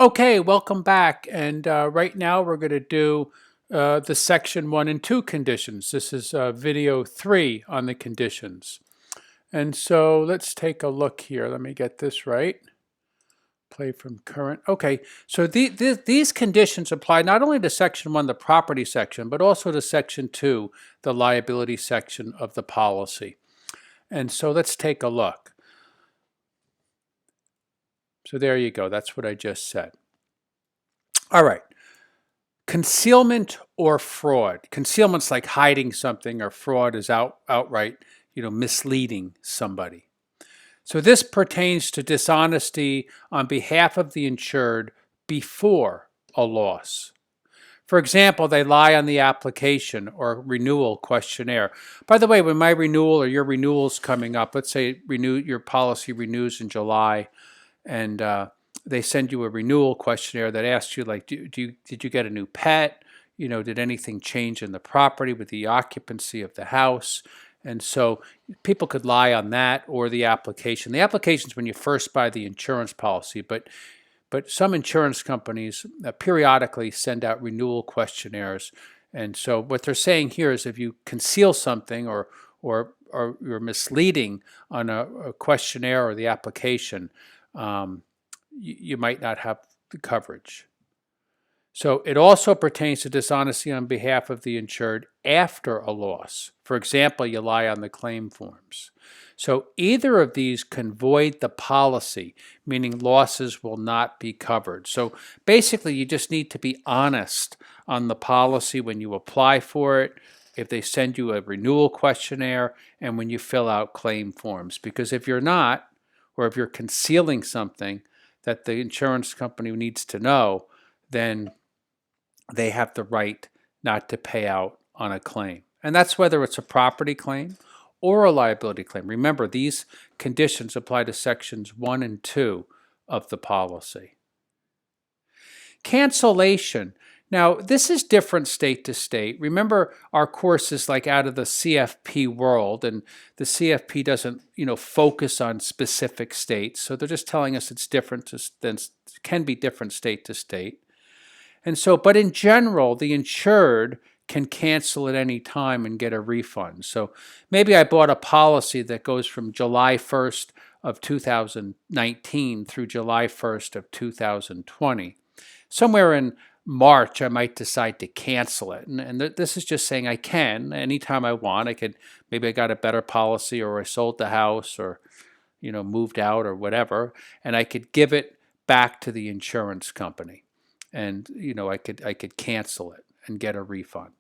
Okay, welcome back. And right now we're going to do the section 1 and 2 conditions. This is video 3 on the conditions. And so let's take a look here. Let me get this right. Play from current. Okay, so these conditions apply not only to section 1, the property section, but also to section 2, the liability section of the policy. And so let's take a look. So there you go. That's what I just said. All right. Concealment or fraud. Concealment's like hiding something, or fraud is outright, misleading somebody. So this pertains to dishonesty on behalf of the insured before a loss. For example, they lie on the application or renewal questionnaire. By the way, when my renewal or your renewal is coming up, let's say your policy renews in July, and they send you a renewal questionnaire that asks you, like, did you get a new pet? Did anything change in the property with the occupancy of the house? And so people could lie on that or the application. The application is when you first buy the insurance policy, but some insurance companies periodically send out renewal questionnaires. And so what they're saying here is if you conceal something or you're misleading on a questionnaire or the application, you might not have the coverage. So it also pertains to dishonesty on behalf of the insured after a loss. For example, you lie on the claim forms. So either of these can void the policy, meaning losses will not be covered. So basically, you just need to be honest on the policy when you apply for it, if they send you a renewal questionnaire, and when you fill out claim forms. Because if you're not, or if you're concealing something that the insurance company needs to know, then they have the right not to pay out on a claim. And that's whether it's a property claim or a liability claim. Remember, these conditions apply to sections 1 and 2 of the policy. Cancellation. Now, this is different state to state. Remember, our course is like out of the CFP world, and the CFP doesn't, focus on specific states. So they're just telling us it's different can be different state to state. And so, but in general, the insured can cancel at any time and get a refund. So maybe I bought a policy that goes from July 1st of 2019 through July 1st of 2020. Somewhere in March, I might decide to cancel it. And this is just saying I can anytime I want. Maybe I got a better policy, or I sold the house, or, moved out or whatever, and I could give it back to the insurance company. And, I could cancel it and get a refund.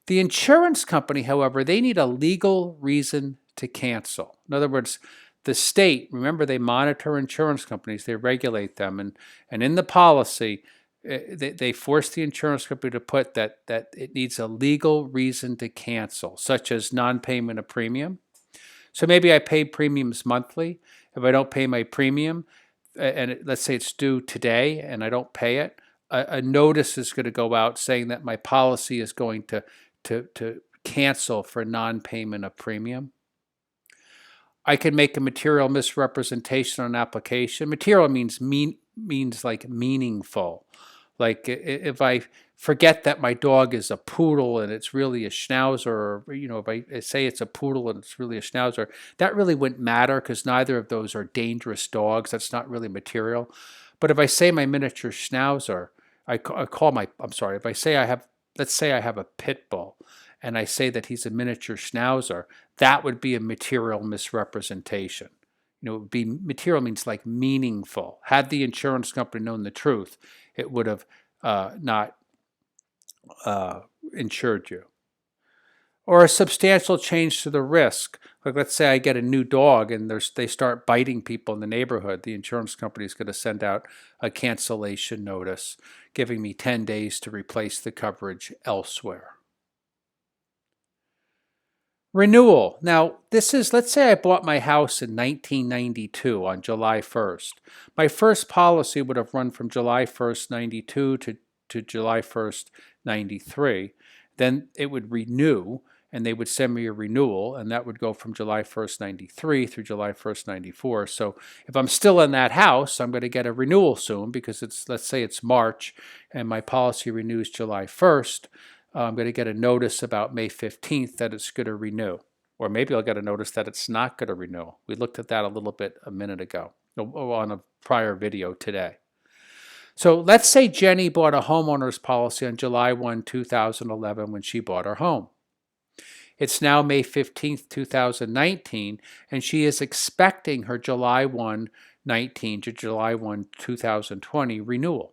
The insurance company, however, they need a legal reason to cancel. In other words, the state, remember, they monitor insurance companies, they regulate them, and in the policy, they force the insurance company to put that it needs a legal reason to cancel, such as non-payment of premium. So maybe I pay premiums monthly. If I don't pay my premium, and let's say it's due today and I don't pay it, a notice is going to go out saying that my policy is going to cancel for non-payment of premium. I can make a material misrepresentation on an application. Material means like meaningful. Like if I forget that my dog is a poodle and it's really a schnauzer, or if I say it's a poodle and it's really a schnauzer, that really wouldn't matter because neither of those are dangerous dogs. That's not really material. But if I say my miniature schnauzer, if I say let's say I have a pit bull, and I say that he's a miniature schnauzer, that would be a material misrepresentation. It would be material means like meaningful. Had the insurance company known the truth, it would have not insured you. Or a substantial change to the risk. Like, let's say I get a new dog and they start biting people in the neighborhood. The insurance company is going to send out a cancellation notice, giving me 10 days to replace the coverage elsewhere. Renewal. Now, this is, let's say I bought my house in 1992 on July 1st. My first policy would have run from July 1st, 92 to July 1st, 93. Then it would renew, and they would send me a renewal, and that would go from July 1st, 93 through July 1st, 94. So if I'm still in that house, I'm going to get a renewal soon because let's say it's March and my policy renews July 1st. I'm going to get a notice about May 15th that it's going to renew. Or maybe I'll get a notice that it's not going to renew. We looked at that a little bit a minute ago on a prior video today. So let's say Jenny bought a homeowner's policy on July 1, 2011 when she bought her home. It's now May 15th, 2019, and she is expecting her July 1, 19 to July 1, 2020 renewal.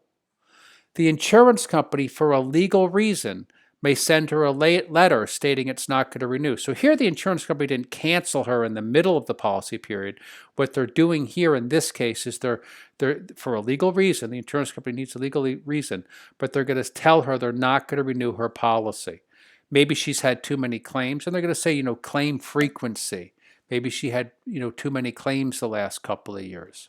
The insurance company, for a legal reason, may send her a letter stating it's not going to renew. So here the insurance company didn't cancel her in the middle of the policy period. What they're doing here in this case is they're for a legal reason, the insurance company needs a legal reason, but they're going to tell her they're not going to renew her policy. Maybe she's had too many claims, and they're going to say, claim frequency. Maybe she had, too many claims the last couple of years.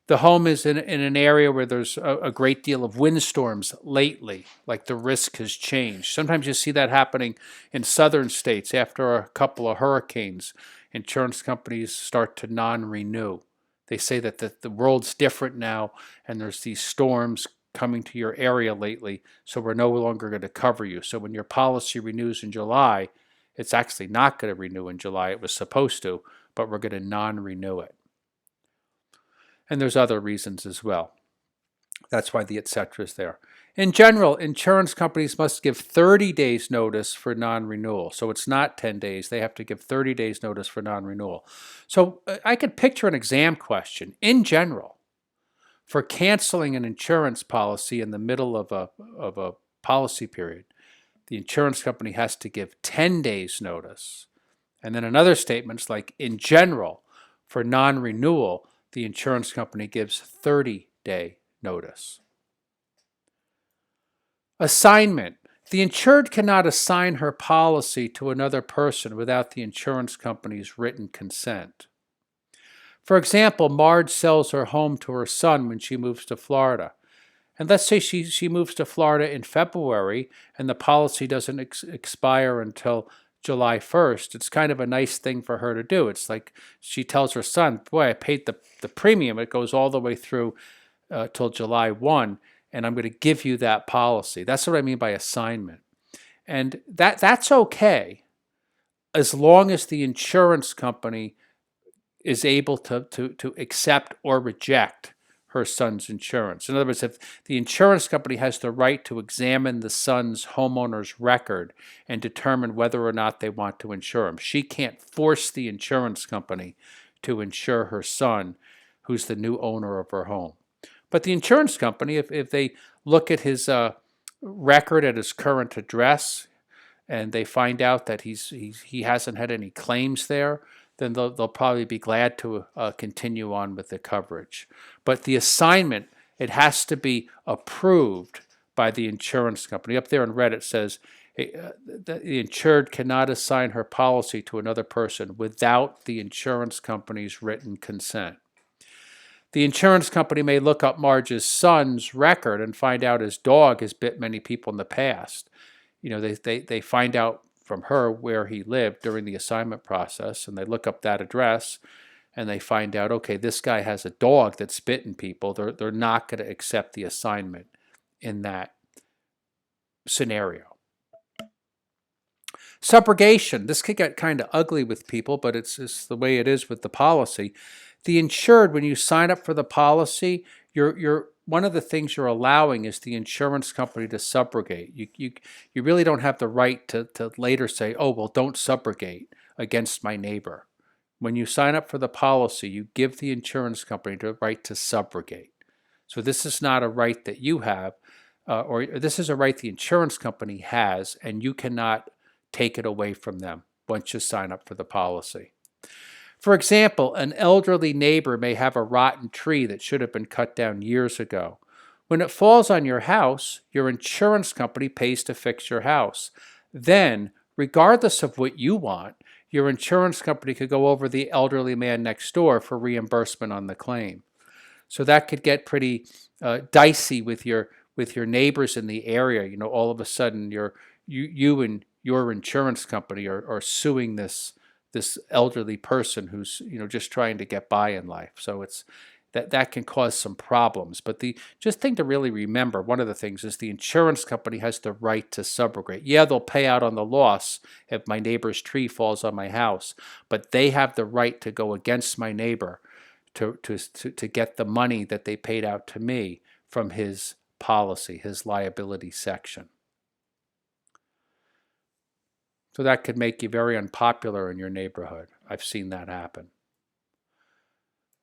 The home is in an area where there's a great deal of windstorms lately, like the risk has changed. Sometimes you see that happening in southern states after a couple of hurricanes. Insurance companies start to non-renew. They say that the world's different now and there's these storms coming to your area lately, so we're no longer going to cover you. So when your policy renews in July, it's actually not going to renew in July. It was supposed to, but we're going to non-renew it. And there's other reasons as well. That's why the et cetera is there. In general, insurance companies must give 30 days notice for non-renewal. So it's not 10 days. They have to give 30 days notice for non-renewal. So I could picture an exam question. In general, for canceling an insurance policy in the middle of a policy period, the insurance company has to give 10 days notice. And then in other statements, like in general, for non-renewal, the insurance company gives 30-day notice. Assignment. The insured cannot assign her policy to another person without the insurance company's written consent. For example, Marge sells her home to her son when she moves to Florida. And let's say she moves to Florida in February and the policy doesn't expire until July 1st. It's kind of a nice thing for her to do. It's like she tells her son, boy, I paid the premium. It goes all the way through till July 1, and I'm going to give you that policy. That's what I mean by assignment. And that's okay as long as the insurance company is able to accept or reject her son's insurance. In other words, if the insurance company has the right to examine the son's homeowner's record and determine whether or not they want to insure him, she can't force the insurance company to insure her son, who's the new owner of her home. But the insurance company, if they look at his record at his current address and they find out that he hasn't had any claims there, then they'll probably be glad to continue on with the coverage. But the assignment, it has to be approved by the insurance company. Up there in red it says, the insured cannot assign her policy to another person without the insurance company's written consent. The insurance company may look up Marge's son's record and find out his dog has bit many people in the past. They find out from her where he lived during the assignment process, and they look up that address and they find out, okay, this guy has a dog that's bitten people. They're not going to accept the assignment in that scenario. Subrogation. This could get kind of ugly with people, but it's the way it is with the policy. The insured, when you sign up for the policy, you're one of the things you're allowing is the insurance company to subrogate. You really don't have the right to later say, oh, well, don't subrogate against my neighbor. When you sign up for the policy, you give the insurance company the right to subrogate. So this is not a right that you have, or this is a right the insurance company has, and you cannot take it away from them once you sign up for the policy. For example, an elderly neighbor may have a rotten tree that should have been cut down years ago. When it falls on your house, your insurance company pays to fix your house. Then, regardless of what you want, your insurance company could go over the elderly man next door for reimbursement on the claim. So that could get pretty dicey with your neighbors in the area. All of a sudden you and your insurance company or suing this elderly person who's just trying to get by in life. So it's that can cause some problems. But the just thing to really remember, one of the things is the insurance company has the right to subrogate. Yeah, they'll pay out on the loss if my neighbor's tree falls on my house, but they have the right to go against my neighbor to get the money that they paid out to me from his policy, his liability section. So that could make you very unpopular in your neighborhood. I've seen that happen.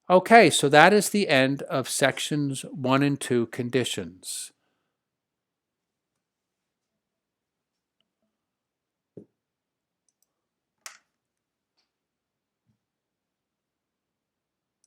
Okay, so that is the end of sections 1 and 2, conditions.